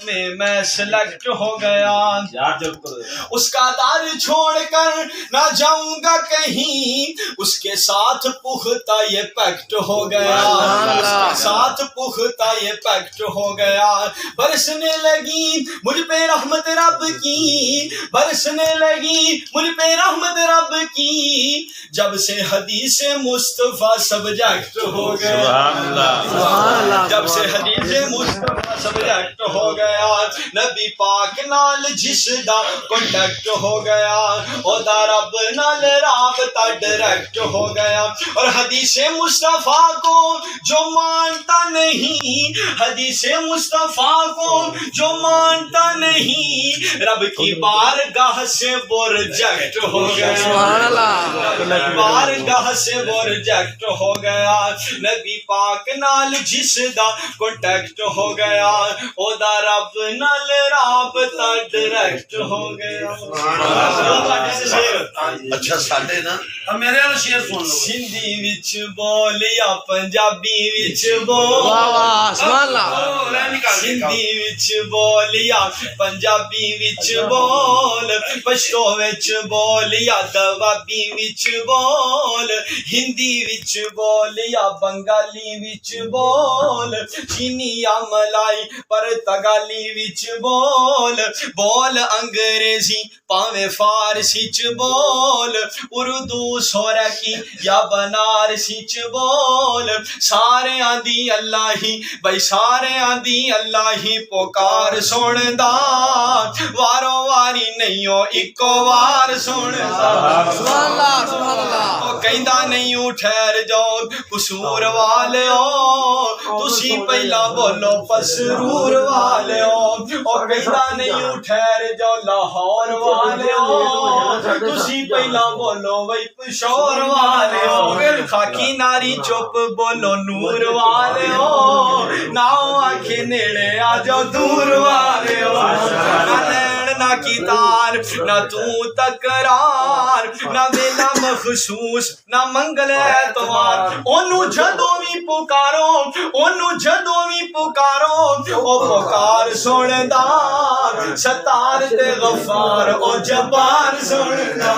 में मैं सिलेक्ट हो गया। उसका दर छोड़कर ना जाऊंगा कहीं, उसके साथ पुख्ता ये पैक्ट हो गया। उसके साथ पुख्ता ये पैक्ट हो गया। बरसने लगी मुझ पे रहमत रब की, बरसने लगी मुझ पे रहमत रब की, जब से हदीस मुस्तफा सब्जेक्ट हो गया। जब से हदीस मुस्तफा सब्जेक्ट हो गया, नबी पाक नाल जिसदा कॉन्टैक्ट हो गया, ओदा रब नाल राबता डायरेक्ट हो गया। और हदीस मुस्तफा को जो मानता नहीं, हदीस मुस्तफा को जो मानता नहीं, रब की बारगाह से वो रिजेक्ट हो गया। बारगाह से वो रिजेक्ट हो गया। नबी पाक नाल जिसदा कॉन्टैक्ट हो गया, ओदा रब नाल राबता डायरेक्ट हो गया। अच्छा साडे ना मेरे वाला शेर सुन लो। हिंदी विच बोल या पंजाबी विच बोल, हिंदी विच बोल या पंजाबी विच बोल, पश्तो विच बोल या दवाबी विच बोल, हिंदी विच बोल या बंगाली विच बोल, चीनी या मलाई पर तगाली विच बोल, बोल अंग्रेजी पावे फारसी च बोल, उर्दू सोरकी या बनारसी च बोल, सारे आंदी अल्लाह ही भाई, सारे आंदी अल्लाह ही पुकार सुनदा, वारो वारी नहीं हो इको वार सुनदा। कहंदा नहीं ठहर जाओ कसूर वाले हो, तुसी पहला बोलो पसरूर वाले हो। और कहंदा नहीं ठहर जाओ लाहौर वाले हो, तुसी पहला बोलो वही पिशोर वाले हो। खाकी नारी चुप बोलो नूर वाले हो, नाओ आखे नेड़े आ जाओ दूर वाले हो। ना लैन ना की तार ना तू तकरार, ना वेला महसूस ना मंगल ऐतवार, ओनू जदों भी पुकारो, ओनू जदों भी पुकारो, ओ पुकार सुनदा, सतार ते गफार ओ जब्बार सुनदा।